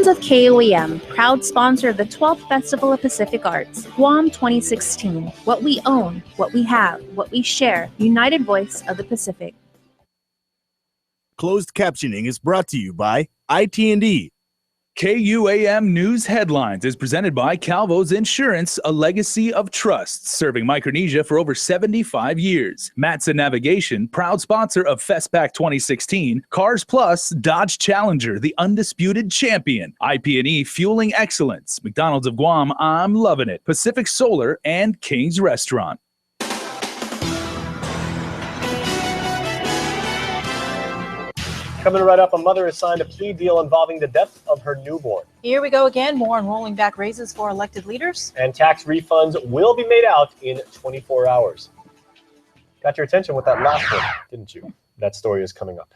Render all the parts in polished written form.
Friends of KUAM, proud sponsor of the 12th Festival of Pacific Arts, KUAM 2016. What we own, what we have, what we share, united voice of the Pacific. Closed captioning is brought to you by IT&E. KUAM News Headlines is presented by Calvo's Insurance, a legacy of trust, serving Micronesia for over 75 years. Matson Navigation, proud sponsor of FestPac 2016. Cars Plus, Dodge Challenger, the undisputed champion. IP&E, fueling excellence. McDonald's of Guam, I'm loving it. Pacific Solar, and King's Restaurant. Coming right up, a mother has signed a plea deal involving the death of her newborn. Here we go again, more on rolling back raises for elected leaders. And tax refunds will be made out in 24 hours. Got your attention with that last one, didn't you? That story is coming up.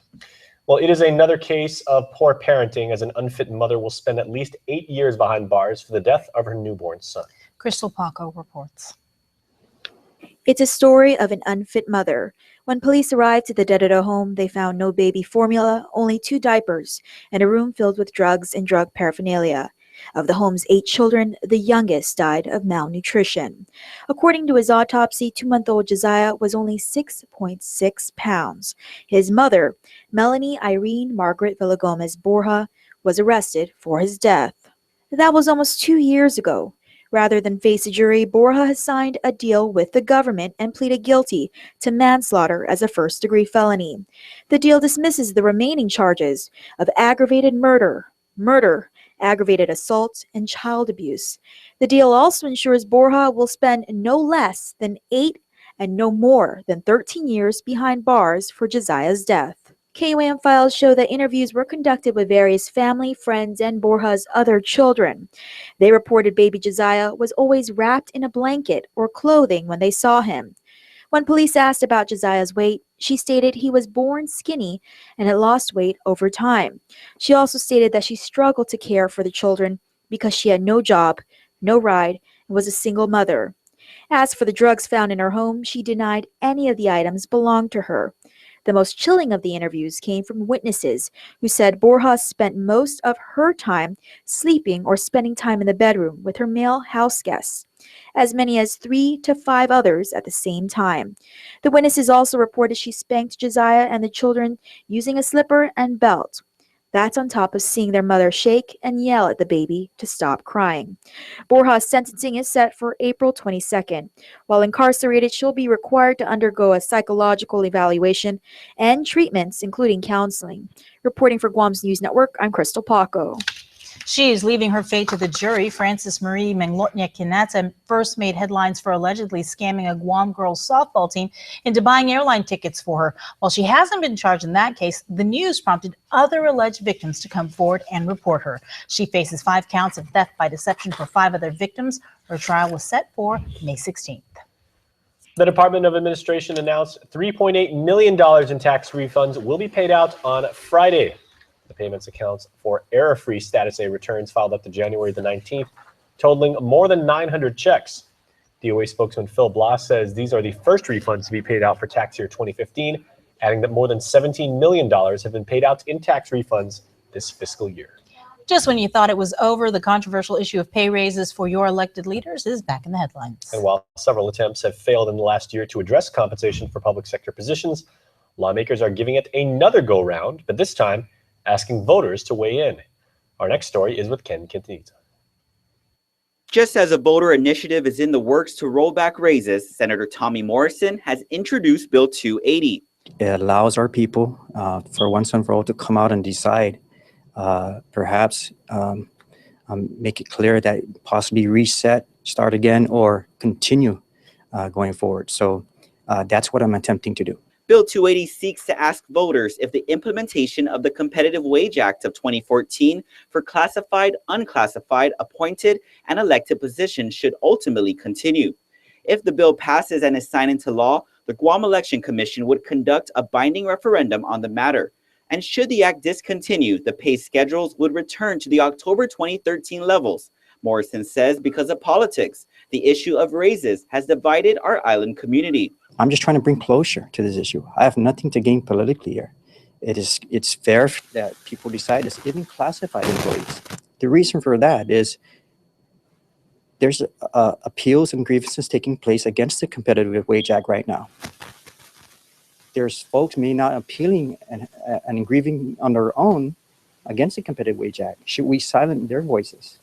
Well, it is another case of poor parenting, as an unfit mother will spend at least 8 years behind bars for the death of her newborn son. Crystal Paco reports. It's a story of an unfit mother. When police arrived at the Dededo home, they found no baby formula, only 2 diapers, and a room filled with drugs and drug paraphernalia. Of the home's 8 children, the youngest died of malnutrition. According to his autopsy, 2-month-old Josiah was only 6.6 pounds. His mother, Melanie Irene Margaret Villagomez Borja, was arrested for his death. That was almost 2 years ago. Rather than face a jury, Borja has signed a deal with the government and pleaded guilty to manslaughter as a first-degree felony. The deal dismisses the remaining charges of aggravated murder, aggravated assault, and child abuse. The deal also ensures Borja will spend no less than 8 and no more than 13 years behind bars for Josiah's death. KUAM files show that interviews were conducted with various family, friends, and Borja's other children. They reported baby Josiah was always wrapped in a blanket or clothing when they saw him. When police asked about Josiah's weight, she stated he was born skinny and had lost weight over time. She also stated that she struggled to care for the children because she had no job, no ride, and was a single mother. As for the drugs found in her home, she denied any of the items belonged to her. The most chilling of the interviews came from witnesses who said Borja spent most of her time sleeping or spending time in the bedroom with her male house guests, as many as 3 to 5 others at the same time. The witnesses also reported she spanked Josiah and the children using a slipper and belt. That's on top of seeing their mother shake and yell at the baby to stop crying. Borja's sentencing is set for April 22nd. While incarcerated, she'll be required to undergo a psychological evaluation and treatments, including counseling. Reporting for Guam's News Network, I'm Crystal Paco. She is leaving her fate to the jury. Frances Marie Menglotnya Kinata first made headlines for allegedly scamming a Guam girls softball team into buying airline tickets for her. While she hasn't been charged in that case, the news prompted other alleged victims to come forward and report her. She faces 5 counts of theft by deception for 5 other victims. Her trial was set for May 16th. The Department of Administration announced $3.8 million in tax refunds will be paid out on Friday. The payments accounts for error-free Status A returns filed up to January the 19th, totaling more than 900 checks. DOA spokesman Phil Blas says these are the first refunds to be paid out for tax year 2015, adding that more than $17 million have been paid out in tax refunds this fiscal year. Just when you thought it was over, the controversial issue of pay raises for your elected leaders is back in the headlines. And while several attempts have failed in the last year to address compensation for public sector positions, lawmakers are giving it another go-round, but this time asking voters to weigh in. Our next story is with Ken Quintanilla. Just as a voter initiative is in the works to roll back raises, Senator Tommy Morrison has introduced Bill 280. It allows our people, for once and for all, to come out and decide, perhaps make it clear that possibly reset, start again, or continue going forward. So that's what I'm attempting to do. Bill 280 seeks to ask voters if the implementation of the Competitive Wage Act of 2014 for classified, unclassified, appointed, and elected positions should ultimately continue. If the bill passes and is signed into law, the Guam Election Commission would conduct a binding referendum on the matter. And should the act discontinue, the pay schedules would return to the October 2013 levels. Morrison says because of politics, the issue of raises has divided our island community. I'm just trying to bring closure to this issue. I have nothing to gain politically here. It's fair that people decide this, even classified employees. The reason for that is there's appeals and grievances taking place against the Competitive Wage Act right now. There's folks may not appealing and grieving on their own against the Competitive Wage Act. Should we silence their voices?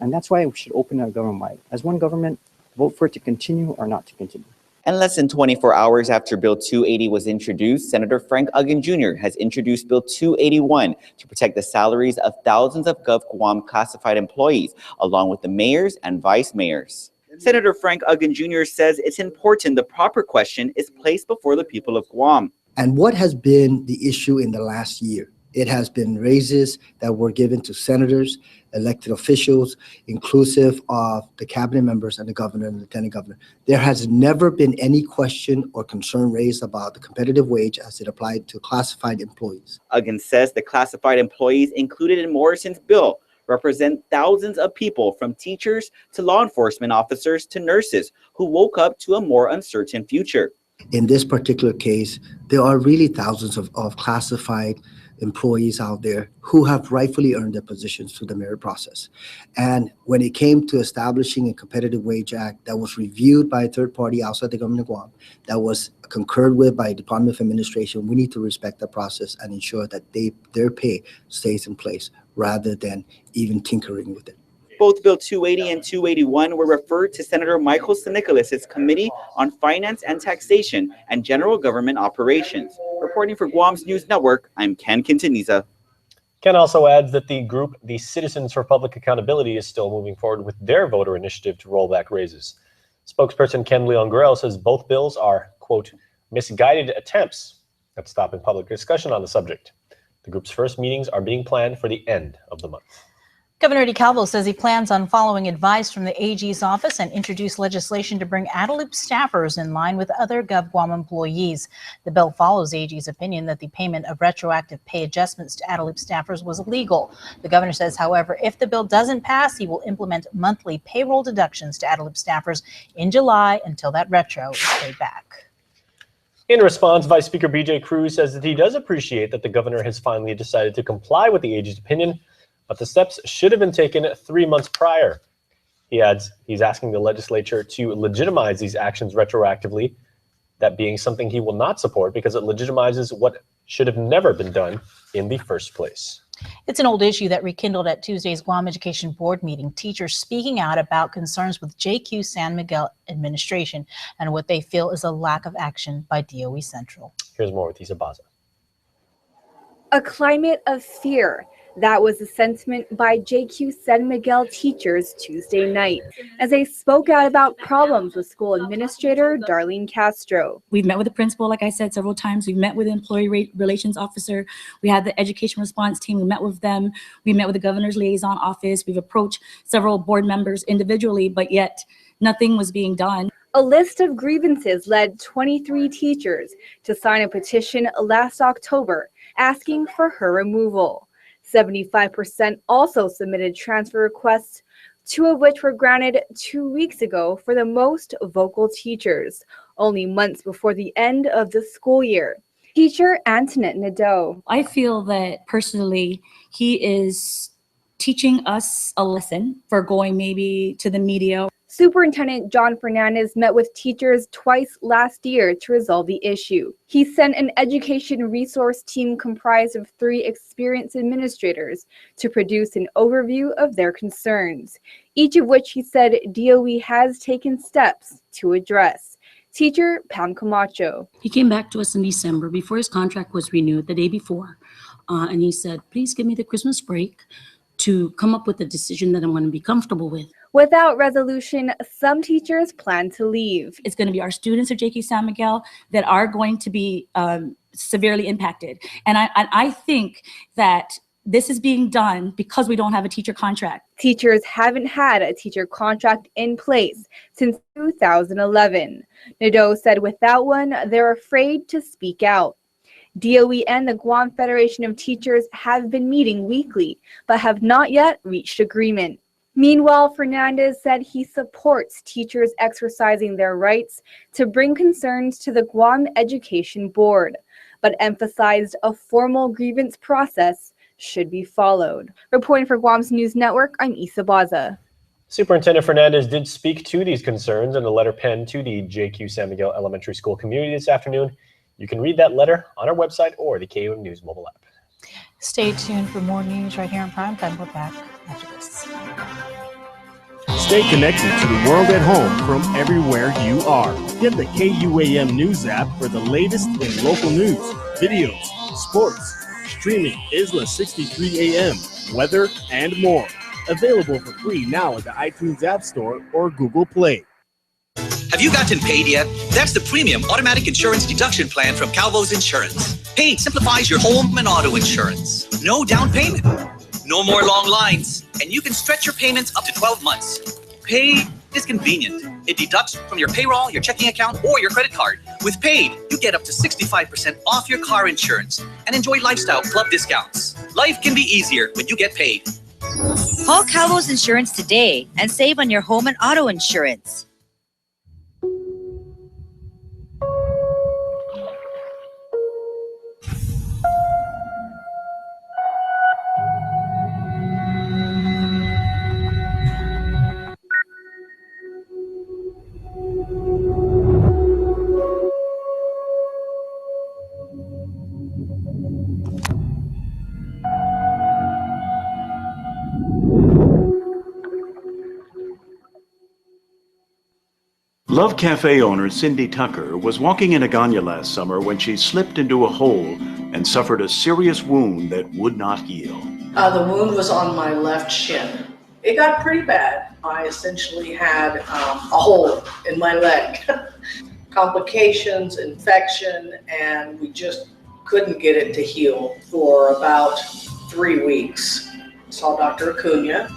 And that's why we should open our government-wide. As one government, vote for it to continue or not to continue. And less than 24 hours after Bill 280 was introduced, Senator Frank Uggan Jr. has introduced Bill 281 to protect the salaries of thousands of GovGuam classified employees, along with the mayors and vice mayors. Senator Frank Uggan Jr. says it's important the proper question is placed before the people of Guam. And what has been the issue in the last year? It has been raises that were given to senators, elected officials, inclusive of the cabinet members and the governor and lieutenant governor. There has never been any question or concern raised about the competitive wage as it applied to classified employees. Uggan says the classified employees included in Morrison's bill represent thousands of people, from teachers to law enforcement officers to nurses, who woke up to a more uncertain future. In this particular case, there are really thousands of classified employees out there who have rightfully earned their positions through the merit process. And when it came to establishing a competitive wage act that was reviewed by a third party outside the government of Guam, that was concurred with by Department of Administration, we need to respect the process and ensure that their pay stays in place rather than even tinkering with it. Both Bill 280 and 281 were referred to Senator Michael Nicholas's Committee on Finance and Taxation and General Government Operations. Reporting for Guam's News Network, I'm Ken Quintaniza. Ken also adds that the group, the Citizens for Public Accountability, is still moving forward with their voter initiative to roll back raises. Spokesperson Ken Leon Guerrero says both bills are, quote, misguided attempts at stopping public discussion on the subject. The group's first meetings are being planned for the end of the month. Governor DeCalvo says he plans on following advice from the AG's office and introduce legislation to bring ADALIP staffers in line with other GovGuam employees. The bill follows AG's opinion that the payment of retroactive pay adjustments to ADALIP staffers was illegal. The governor says, however, if the bill doesn't pass, he will implement monthly payroll deductions to ADALIP staffers in July until that retro is paid back. In response, Vice Speaker BJ Cruz says that he does appreciate that the governor has finally decided to comply with the AG's opinion, but the steps should have been taken 3 months prior. He adds he's asking the legislature to legitimize these actions retroactively, that being something he will not support because it legitimizes what should have never been done in the first place. It's an old issue that rekindled at Tuesday's Guam Education Board meeting. Teachers speaking out about concerns with JQ San Miguel administration and what they feel is a lack of action by DOE Central. Here's more with Isa Baza. A climate of fear. That was the sentiment by JQ San Miguel teachers Tuesday night as they spoke out about problems with school administrator Darlene Castro. We've met with the principal, like I said, several times. We've met with the employee relations officer. We had the education response team. We met with them. We met with the governor's liaison office. We've approached several board members individually, but yet nothing was being done. A list of grievances led 23 teachers to sign a petition last October asking for her removal. 75% also submitted transfer requests, 2 of which were granted 2 weeks ago for the most vocal teachers, only months before the end of the school year. Teacher Antoinette Nadeau. I feel that personally, he is teaching us a lesson for going maybe to the media. Superintendent John Fernandez met with teachers twice last year to resolve the issue. He sent an education resource team comprised of 3 experienced administrators to produce an overview of their concerns, each of which he said DOE has taken steps to address. Teacher Pam Camacho. He came back to us in December before his contract was renewed, the day before, and he said, please give me the Christmas break to come up with a decision that I'm going to be comfortable with. Without resolution, some teachers plan to leave. It's going to be our students at JQ San Miguel that are going to be severely impacted. And I think that this is being done because we don't have a teacher contract. Teachers haven't had a teacher contract in place since 2011. Nadeau said without one, they're afraid to speak out. DOE and the Guam Federation of Teachers have been meeting weekly, but have not yet reached agreement. Meanwhile, Fernandez said he supports teachers exercising their rights to bring concerns to the Guam Education Board, but emphasized a formal grievance process should be followed. Reporting for Guam's News Network, I'm Isa Baza. Superintendent Fernandez did speak to these concerns in a letter penned to the JQ San Miguel Elementary School community this afternoon. You can read that letter on our website or the KUAM News mobile app. Stay tuned for more news right here on Primetime. We're back after this. Stay connected to the world at home from everywhere you are. Get the KUAM News app for the latest in local news, videos, sports, streaming, Isla 63 AM, weather, and more. Available for free now at the iTunes App Store or Google Play. Have you gotten paid yet? That's the premium automatic insurance deduction plan from Calvo's Insurance. Paid simplifies your home and auto insurance. No down payment. No more long lines. And you can stretch your payments up to 12 months. Paid is convenient. It deducts from your payroll, your checking account, or your credit card. With Paid, you get up to 65% off your car insurance and enjoy lifestyle club discounts. Life can be easier when you get paid. Call Calvo's Insurance today and save on your home and auto insurance. Love Cafe owner Cindy Tucker was walking in Agana last summer when she slipped into a hole and suffered a serious wound that would not heal. The wound was on my left shin. It got pretty bad. I essentially had a hole in my leg. Complications, infection, and we just couldn't get it to heal for about 3 weeks. Saw Dr. Acuna.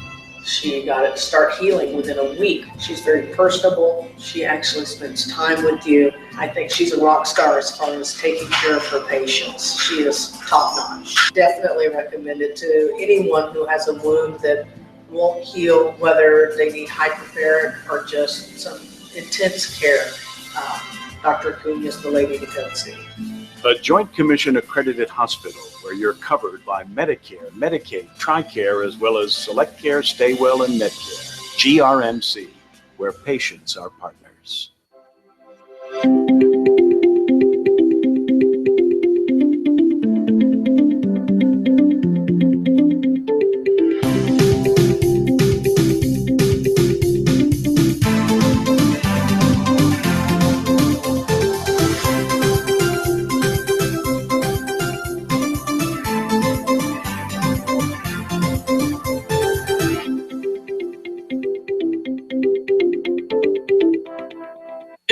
She got it to start healing within a week. She's very personable. She actually spends time with you. I think she's a rock star as far as taking care of her patients. She is top notch. Definitely recommend it to anyone who has a wound that won't heal, whether they need hyperbaric or just some intense care. Dr. Acuna is the lady to go see. A Joint Commission accredited hospital where you're covered by Medicare, Medicaid, TRICARE, as well as Select Care, Stay Well, and Medcare. GRMC, where patients are partners.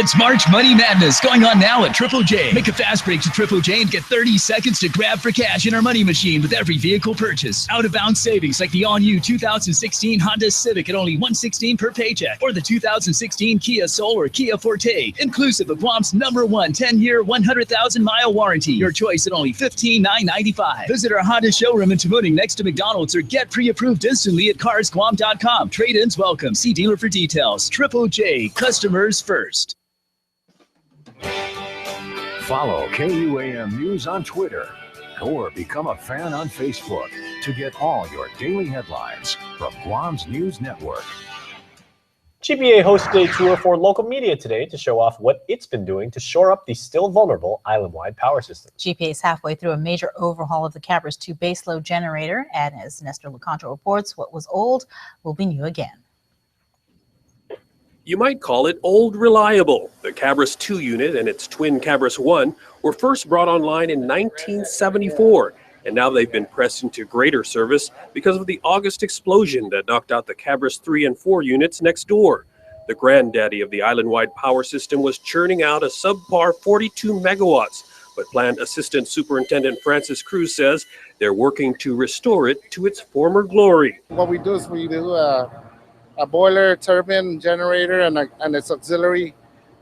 It's March Money Madness going on now at Triple J. Make a fast break to Triple J and get 30 seconds to grab for cash in our money machine with every vehicle purchase. Out-of-bounds savings like the all-new 2016 Honda Civic at only $116 per paycheck, or the 2016 Kia Soul or Kia Forte, inclusive of Guam's #1 10-year, 100,000-mile warranty. Your choice at only $15,995. Visit our Honda showroom in Tamuning next to McDonald's or get pre-approved instantly at carsguam.com. Trade-ins welcome. See dealer for details. Triple J, customers first. Follow KUAM News on Twitter or become a fan on Facebook to get all your daily headlines from Guam's News Network. GPA hosted a tour for local media today to show off what it's been doing to shore up the still vulnerable island-wide power system. GPA is halfway through a major overhaul of the Cabras 2 baseload generator, and as Nestor Lecontro reports, what was old will be new again. You might call it old reliable. The Cabras 2 unit and its twin Cabras 1 were first brought online in 1974, and now they've been pressed into greater service because of the August explosion that knocked out the Cabras 3 and 4 units next door. The granddaddy of the island-wide power system was churning out a subpar 42 megawatts, but Plant Assistant Superintendent Francis Cruz says they're working to restore it to its former glory. What we do is we do a boiler, turbine, generator, and its auxiliary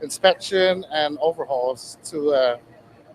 inspection and overhauls to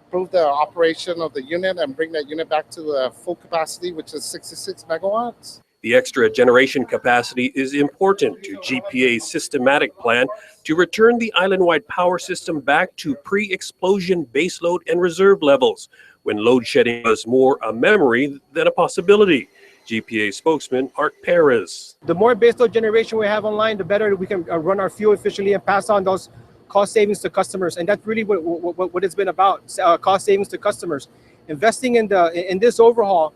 improve the operation of the unit and bring that unit back to full capacity, which is 66 megawatts. The extra generation capacity is important to GPA's systematic plan to return the island-wide power system back to pre-explosion baseload and reserve levels, when load shedding was more a memory than a possibility. GPA spokesman Art Perez. The more baseload generation we have online, the better we can run our fuel efficiently and pass on those cost savings to customers. And that's really what it's been about, cost savings to customers. Investing in this overhaul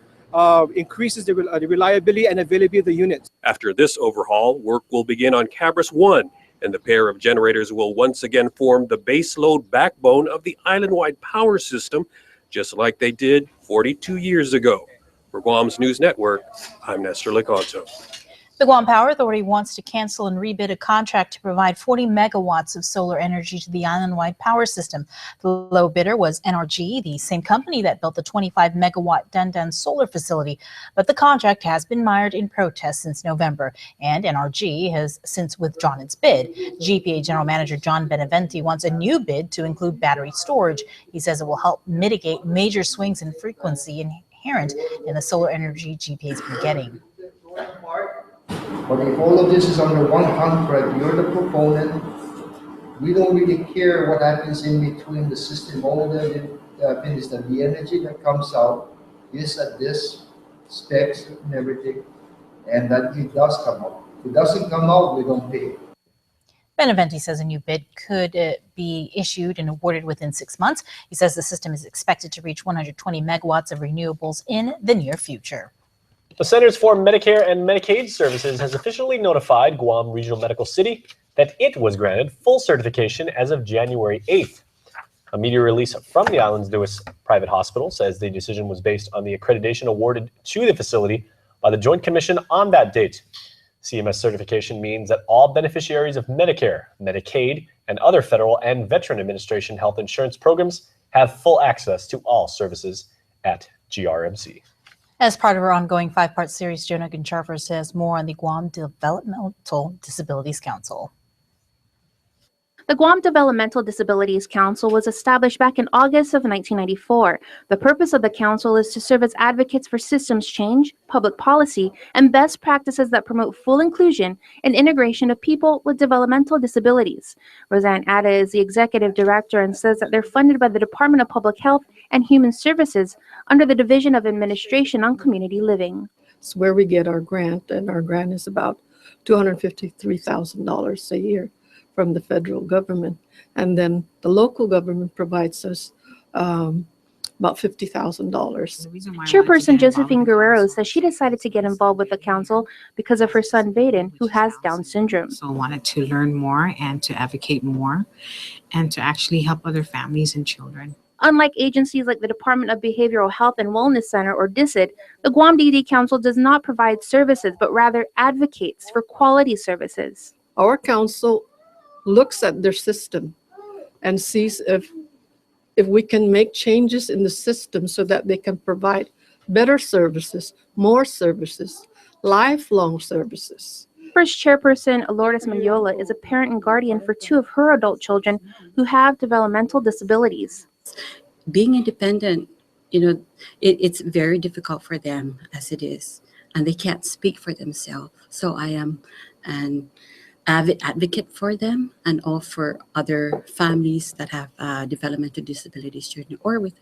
increases the reliability and availability of the units. After this overhaul, work will begin on Cabras 1, and the pair of generators will once again form the baseload backbone of the island-wide power system, just like they did 42 years ago. For Guam's News Network, I'm Nestor Liconto. The Guam Power Authority wants to cancel and rebid a contract to provide 40 megawatts of solar energy to the island-wide power system. The low bidder was NRG, the same company that built the 25-megawatt Dandan solar facility. But the contract has been mired in protest since November, and NRG has since withdrawn its bid. GPA General Manager John Beneventi wants a new bid to include battery storage. He says it will help mitigate major swings in frequency inherent in the solar energy GPA has been getting. But if all of this is under one contract, you're the proponent. We don't really care what happens in between the system. All that is that the energy that comes out is at this specs and everything, and that it does come out. If it doesn't come out, we don't pay. Beneventi says a new bid could be issued and awarded within 6 months. He says the system is expected to reach 120 megawatts of renewables in the near future. The Centers for Medicare and Medicaid Services has officially notified Guam Regional Medical City that it was granted full certification as of January 8th. A media release from the island's newest private hospital says the decision was based on the accreditation awarded to the facility by the Joint Commission on that date. CMS certification means that all beneficiaries of Medicare, Medicaid, and other federal and Veteran Administration health insurance programs have full access to all services at GRMC. As part of our ongoing 5-part series, Jonah Gincharfer says more on the Guam Developmental Disabilities Council. The Guam Developmental Disabilities Council was established back in August of 1994. The purpose of the council is to serve as advocates for systems change, public policy, and best practices that promote full inclusion and integration of people with developmental disabilities. Roseanne Atta is the executive director and says that they're funded by the Department of Public Health and Human Services under the Division of Administration on Community Living. It's where we get our grant, and our grant is about $253,000 a year from the federal government, and then the local government provides us about $50,000. Chairperson Josephine Guerrero says she decided to get involved with the council because of her son Baden, who has Down syndrome. So wanted to learn more and to advocate more and to actually help other families and children. Unlike agencies like the Department of Behavioral Health and Wellness Center, or DICID, the Guam DD Council does not provide services, but rather advocates for quality services. Our council looks at their system and sees if we can make changes in the system so that they can provide better services, more services, lifelong services. First Chairperson Lourdes Mendiola is a parent and guardian for 2 of her adult children who have developmental disabilities. Being independent, it's very difficult for them as it is, and they can't speak for themselves. So I am an avid advocate for them and all for other families that have developmental disabilities, children or with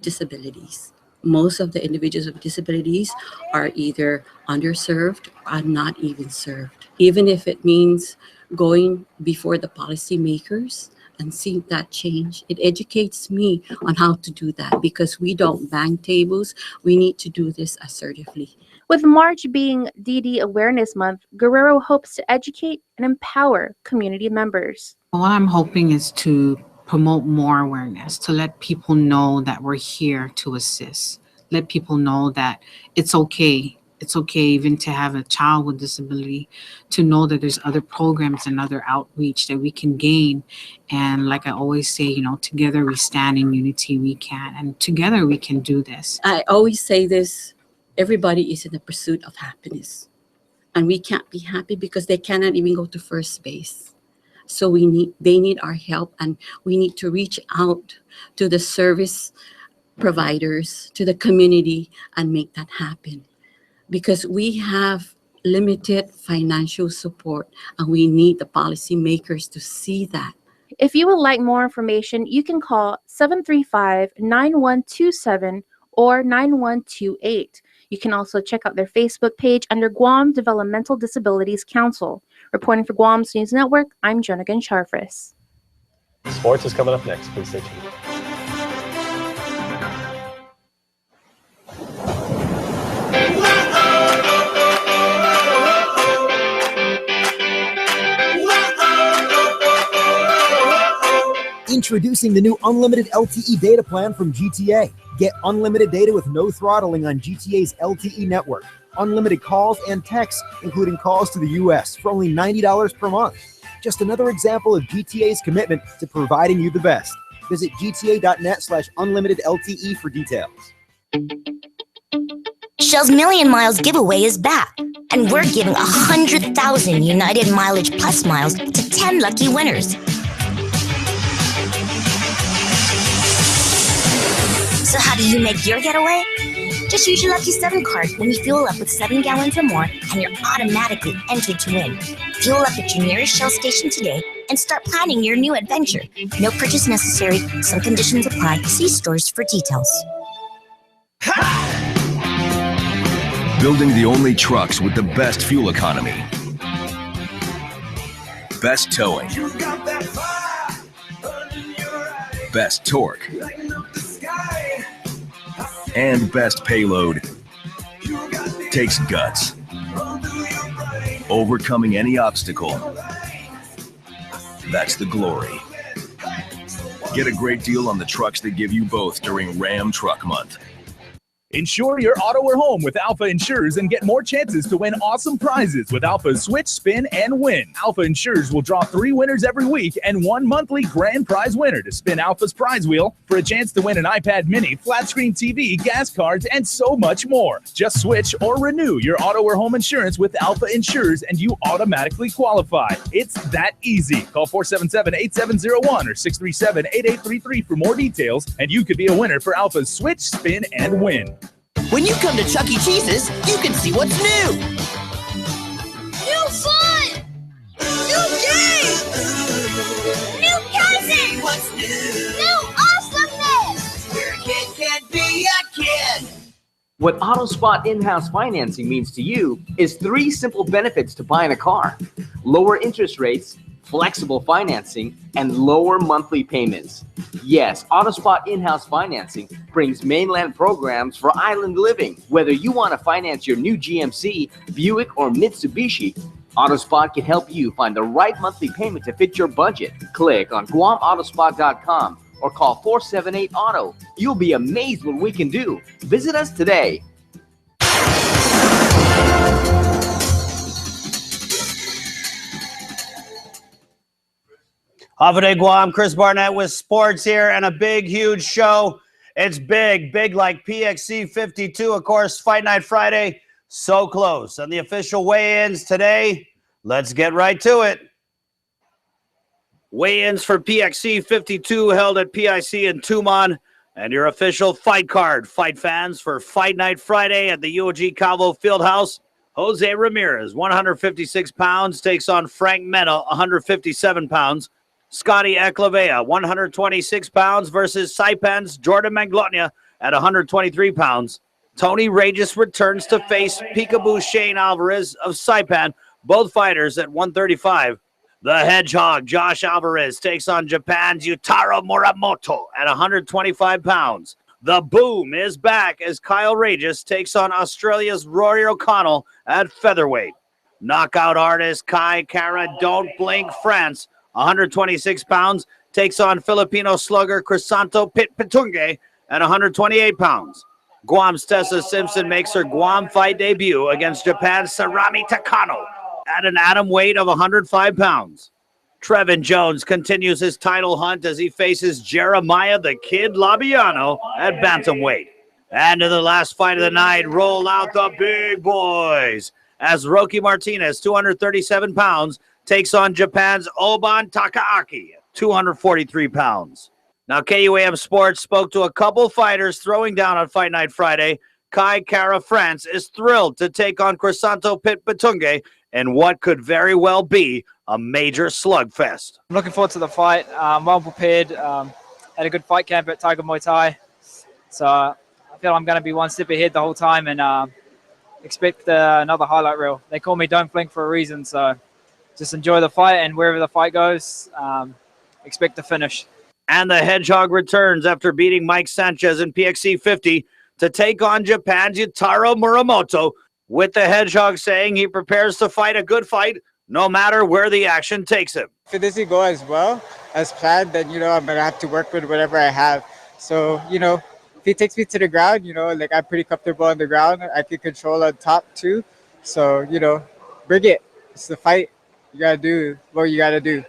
disabilities. Most of the individuals with disabilities are either underserved or not even served. Even if it means going before the policymakers and seeing that change, it educates me on how to do that, because we don't bang tables. We need to do this assertively. With March being DD Awareness Month, Guerrero hopes to educate and empower community members. What I'm hoping is to promote more awareness, to let people know that we're here to assist. Let people know that it's okay. It's okay even to have a child with disability, to know that there's other programs and other outreach that we can gain. And like I always say, together we stand, in unity we can, and together we can do this. I always say this, everybody is in the pursuit of happiness. And we can't be happy because they cannot even go to first base. So they need our help, and we need to reach out to the service providers, to the community, and make that happen. Because we have limited financial support, and we need the policymakers to see that. If you would like more information, you can call 735-9127 or 9128. You can also check out their Facebook page under Guam Developmental Disabilities Council. Reporting for Guam's News Network, I'm Jonagan Charfris. Sports is coming up next. Please stay tuned. Introducing the new unlimited LTE data plan from GTA. Get unlimited data with no throttling on GTA's LTE network. Unlimited calls and texts, including calls to the U.S. for only $90 per month. Just another example of GTA's commitment to providing you the best. Visit gta.net/unlimited LTE for details. Shell's Million Miles giveaway is back, and we're giving 100,000 United Mileage Plus miles to 10 lucky winners. So how do you make your getaway? Just use your Lucky 7 card when you fuel up with 7 gallons or more, and you're automatically entered to win. Fuel up at your nearest Shell station today and start planning your new adventure. No purchase necessary. Some conditions apply. See stores for details. Building the only trucks with the best fuel economy, best towing, best torque, and best payload takes guts. Overcoming any obstacle, that's the glory. Get a great deal on the trucks that give you both during Ram Truck Month. Insure your auto or home with Alpha Insurers and get more chances to win awesome prizes with Alpha's Switch, Spin, and Win. Alpha Insurers will draw 3 winners every week and 1 monthly grand prize winner to spin Alpha's prize wheel for a chance to win an iPad mini, flat screen TV, gas cards, and so much more. Just switch or renew your auto or home insurance with Alpha Insurers and you automatically qualify. It's that easy. Call 477-8701 or 637-8833 for more details, and you could be a winner for Alpha's Switch, Spin, and Win. When you come to Chuck E. Cheese's, you can see what's new. New fun! New games! New cousins! What's new? New awesomeness! Where a kid can't be a kid. What AutoSpot in-house financing means to you is 3 simple benefits to buying a car: lower interest rates, flexible financing, and lower monthly payments. Yes, AutoSpot in-house financing brings mainland programs for island living. Whether you want to finance your new GMC, Buick, or Mitsubishi, AutoSpot can help you find the right monthly payment to fit your budget. Click on GuamAutospot.com or call 478-AUTO. You'll be amazed what we can do. Visit us today. Havade Guam, Chris Barnett with sports here, and a big, huge show. It's big like PXC 52, of course, Fight Night Friday, so close. And the official weigh-ins today, let's get right to it. Weigh-ins for PXC 52 held at PIC in Tumon, and your official fight card, fight fans, for Fight Night Friday at the UOG Calvo Fieldhouse. Jose Ramirez, 156 pounds, takes on Frank Mena, 157 pounds. Scotty Eclavea, 126 pounds versus Saipan's Jordan Manglotnia at 123 pounds. Tony Regis returns to face Peekaboo Shane Alvarez of Saipan, both fighters at 135. The Hedgehog, Josh Alvarez, takes on Japan's Yutaro Muramoto at 125 pounds. The Boom is back as Kyle Regis takes on Australia's Rory O'Connell at featherweight. Knockout artist Kai Kara Don't Blink France, 126 pounds, takes on Filipino slugger Crisanto Petunge at 128 pounds. Guam's Tessa Simpson makes her Guam fight debut against Japan's Sarami Takano at an atom weight of 105 pounds. Trevin Jones continues his title hunt as he faces Jeremiah the Kid Labiano at bantamweight. And in the last fight of the night, roll out the big boys as Rocky Martinez, 237 pounds, takes on Japan's Oban Takaaki, 243 pounds. Now, KUAM Sports spoke to a couple fighters throwing down on Fight Night Friday. Kai Kara France is thrilled to take on Crisanto Pit Batunge in what could very well be a major slugfest. I'm looking forward to the fight. I'm well prepared. Had a good fight camp at Tiger Muay Thai. So I feel I'm going to be one step ahead the whole time and expect another highlight reel. They call me Don't Blink for a reason. So just enjoy the fight, and wherever the fight goes, expect to finish. And the Hedgehog returns after beating Mike Sanchez in PXC 50 to take on Japan's Yutaro Muramoto, with the Hedgehog saying he prepares to fight a good fight no matter where the action takes him. If it doesn't go as well as planned, then, I'm going to have to work with whatever I have. So, if he takes me to the ground, like I'm pretty comfortable on the ground. I can control on top too. So, bring it. It's the fight. You got to do what you got to do.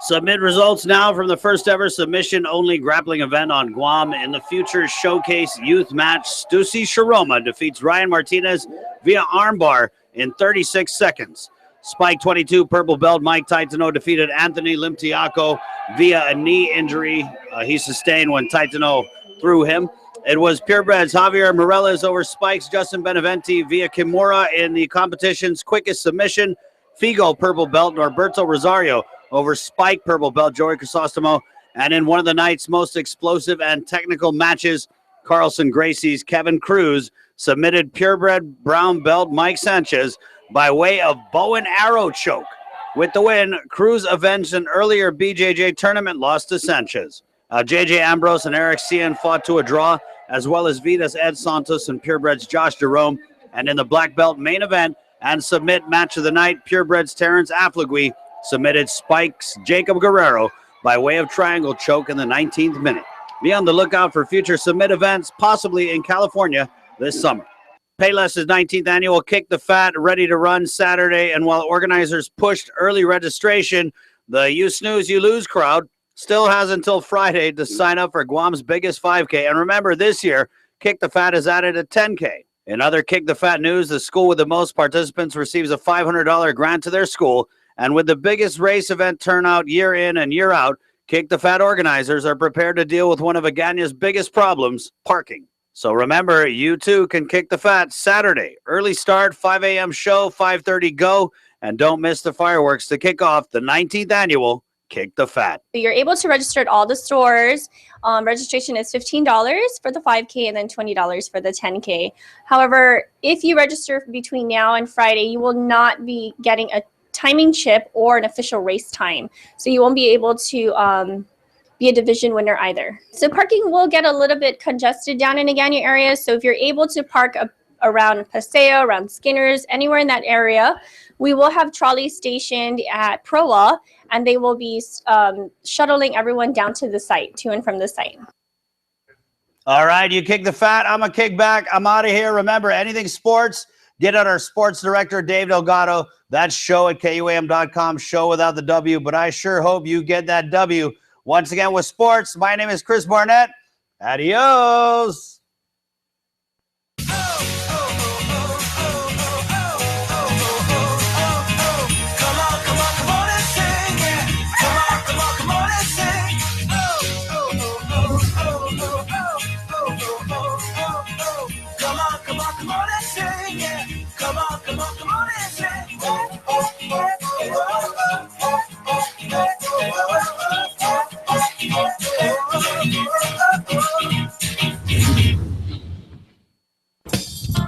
Submit results now from the first ever submission-only grappling event on Guam. In the Future Showcase Youth match, Stussy Sharoma defeats Ryan Martinez via armbar in 36 seconds. Spike 22 purple belt Mike Taitano defeated Anthony Limtiaco via a knee injury he sustained when Taitano threw him. It was purebreds Javier Morales over Spike's Justin Beneventi via Kimura in the competition's quickest submission. Figo purple belt Norberto Rosario over Spike purple belt Joey Crisostomo. And in one of the night's most explosive and technical matches, Carlson Gracie's Kevin Cruz submitted purebred brown belt Mike Sanchez by way of bow and arrow choke. With the win, Cruz avenged an earlier BJJ tournament loss to Sanchez. JJ Ambrose and Eric Cian fought to a draw, as well as Vitas Ed Santos and purebred's Josh Jerome. And in the black belt main event and submit match of the night, purebred's Terrence Affligui submitted Spike's Jacob Guerrero by way of triangle choke in the 19th minute. Be on the lookout for future submit events, possibly in California this summer. Payless's 19th annual Kick the Fat ready to run Saturday, and while organizers pushed early registration, the You Snooze, You Lose crowd still has until Friday to sign up for Guam's biggest 5K. And remember, this year, Kick the Fat has added a 10K. In other Kick the Fat news, the school with the most participants receives a $500 grant to their school. And with the biggest race event turnout year in and year out, Kick the Fat organizers are prepared to deal with one of Agana's biggest problems, parking. So remember, you too can Kick the Fat Saturday. Early start, 5 a.m. show, 5:30 go. And don't miss the fireworks to kick off the 19th annual Kick the Fat. You're able to register at all the stores. Registration is $15 for the 5K and then $20 for the 10K. However, if you register between now and Friday, you will not be getting a timing chip or an official race time. So you won't be able to be a division winner either. So parking will get a little bit congested down in Agana area. So if you're able to park around Paseo, around Skinner's, anywhere in that area, we will have trolleys stationed at Proa, and they will be shuttling everyone down to the site, to and from the site. All right, you kick the fat. I'm a kick back. I'm out of here. Remember, anything sports, get at our sports director, Dave Delgado. That's show at KUAM.com, show without the W, but I sure hope you get that W. Once again with sports, my name is Chris Barnett. Adios.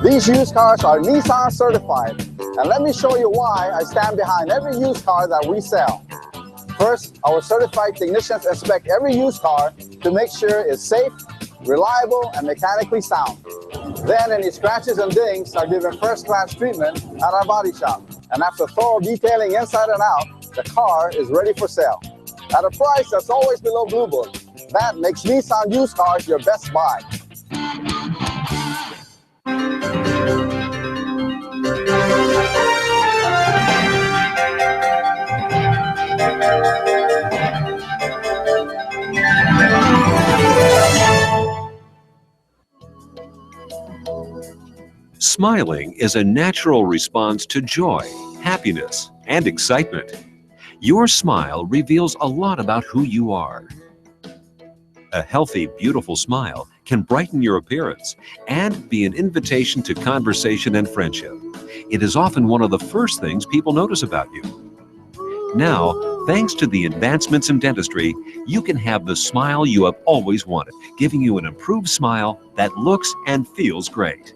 These used cars are Nissan certified, and let me show you why I stand behind every used car that we sell. First, our certified technicians inspect every used car to make sure it's safe, reliable, and mechanically sound. Then any scratches and dings are given first-class treatment at our body shop. And after thorough detailing inside and out, the car is ready for sale. At a price that's always below Blue Book. That makes Nissan used cars your best buy. Smiling is a natural response to joy, happiness, and excitement. Your smile reveals a lot about who you are. A healthy, beautiful smile can brighten your appearance and be an invitation to conversation and friendship. It is often one of the first things people notice about you. Now, thanks to the advancements in dentistry, you can have the smile you have always wanted, giving you an improved smile that looks and feels great.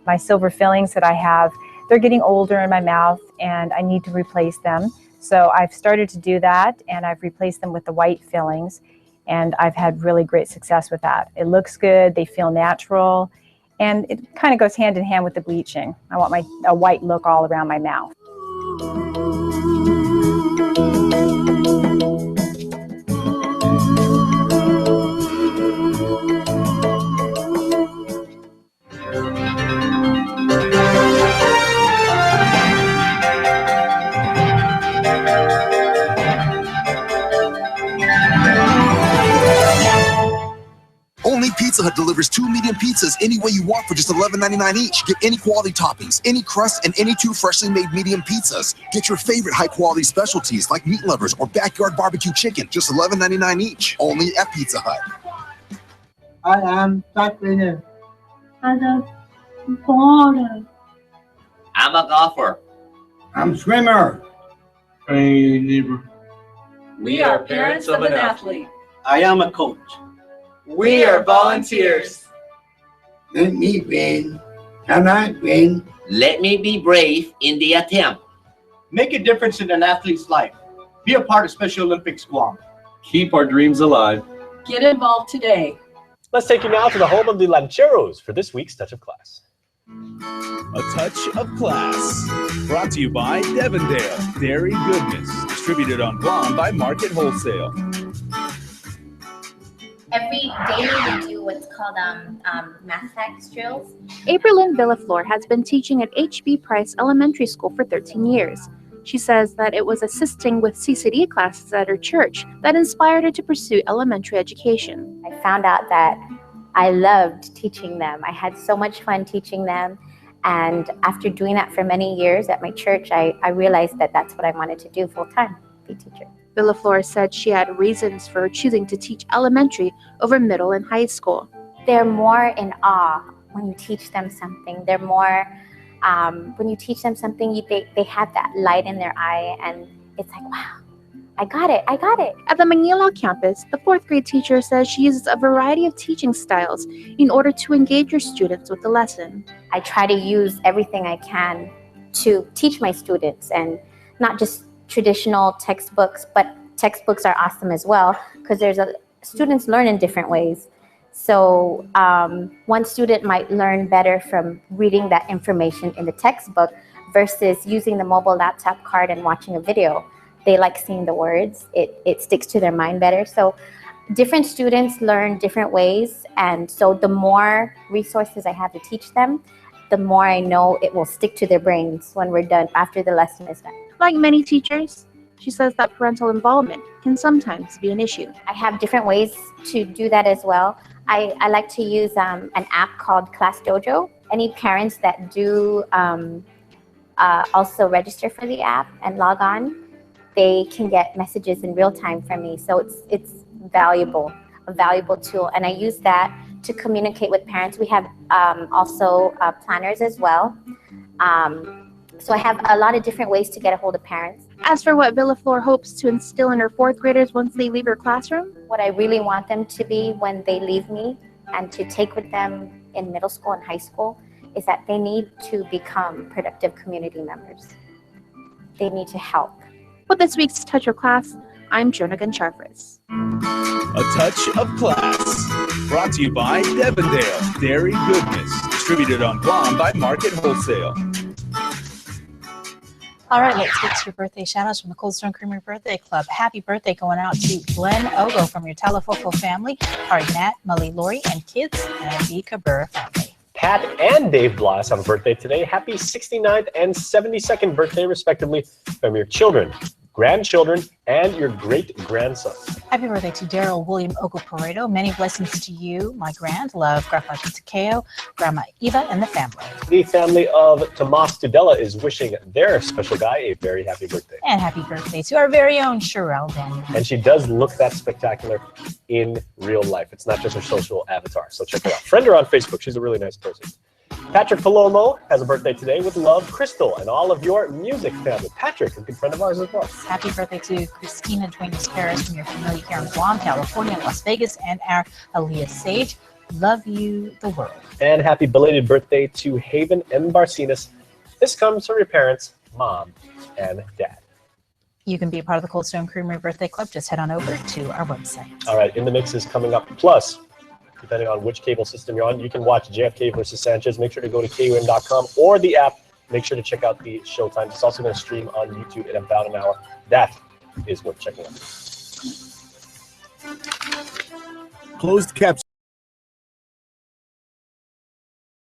My silver fillings that I have, they're getting older in my mouth and I need to replace them. So I've started to do that and I've replaced them with the white fillings and I've had really great success with that. It looks good, they feel natural, and it kind of goes hand in hand with the bleaching. I want a white look all around my mouth. Only Pizza Hut delivers 2 medium pizzas any way you want for just $11.99 each. Get any quality toppings, any crust, and any 2 freshly made medium pizzas. Get your favorite high-quality specialties like meat lovers or backyard barbecue chicken, just $11.99 each. Only at Pizza Hut. I am track winner. I'm a baller. I'm a golfer. I'm swimmer. Hey, neighbor. We are parents of an athlete. I am a coach. We are volunteers. Let me win. Can I win? Let me be brave in the attempt. Make a difference in an athlete's life. Be a part of Special Olympics Guam. Keep our dreams alive. Get involved today. Let's take you now to the home of the Lancheros for this week's Touch of Class. A Touch of Class. Brought to you by Devondale Dairy Goodness. Distributed on Guam by Market Wholesale. Every day we do what's called math facts drills. Aprilyn Villaflor has been teaching at H.B. Price Elementary School for 13 years. She says that it was assisting with CCD classes at her church that inspired her to pursue elementary education. I found out that I loved teaching them. I had so much fun teaching them. And after doing that for many years at my church, I realized that that's what I wanted to do full-time, be a teacher. Villaflor said she had reasons for choosing to teach elementary over middle and high school. They're more in awe when you teach them something. They're more, when you teach them something, they have that light in their eye and it's like, wow, I got it, I got it. At the Manila campus, the 4th grade teacher says she uses a variety of teaching styles in order to engage her students with the lesson. I try to use everything I can to teach my students and not just traditional textbooks, but textbooks are awesome as well because students learn in different ways. So one student might learn better from reading that information in the textbook versus using the mobile laptop card and watching a video. They like seeing the words. It sticks to their mind better. So different students learn different ways. And so the more resources I have to teach them, the more I know it will stick to their brains when we're done, after the lesson is done. Like many teachers, she says that parental involvement can sometimes be an issue. I have different ways to do that as well. I like to use an app called Class Dojo. Any parents that do also register for the app and log on, they can get messages in real time from me. So it's valuable, a valuable tool. And I use that to communicate with parents. We have also planners as well. So I have a lot of different ways to get a hold of parents. As for what Villaflor hopes to instill in her 4th graders once they leave her classroom, what I really want them to be when they leave me and to take with them in middle school and high school is that they need to become productive community members. They need to help. With this week's Touch of Class, I'm Jonah Goncharfris. A Touch of Class. Brought to you by Devondale Dairy Goodness. Distributed on Guam by Market Wholesale. All right, let's get to your birthday shout-outs from the Cold Stone Creamery Birthday Club. Happy birthday going out to Glenn Ogo from your Talafoco family, Nat, Mully, Lori, and kids, and the Cabrera family. Pat and Dave Blas have a birthday today. Happy 69th and 72nd birthday, respectively, from your children, grandchildren, and your great-grandson. Happy birthday to Daryl William Ogoparedo. Many blessings to you, my grand. Love, Grandpa Takeo, Grandma Eva, and the family. The family of Tomas Tudela is wishing their special guy a very happy birthday. And happy birthday to our very own Sherelle Daniel. And she does look that spectacular in real life. It's not just her social avatar, so check her out. Friend her on Facebook. She's a really nice person. Patrick Palomo has a birthday today with love, Crystal, and all of your music family. Patrick, a good friend of ours as well. Happy birthday to Christina Duenas Perez from your family here in Guam, California, Las Vegas, and our Aaliyah Sage. Love you, the world. And happy belated birthday to Haven M. Barcinas. This comes from your parents, Mom and Dad. You can be a part of the Cold Stone Creamery Birthday Club. Just head on over to our website. All right, In the Mix is coming up. Plus, depending on which cable system you're on, you can watch JFK versus Sanchez. Make sure to go to KUAM.com or the app. Make sure to check out the showtime. It's also going to stream on YouTube in about an hour. That is worth checking out. Closed caption.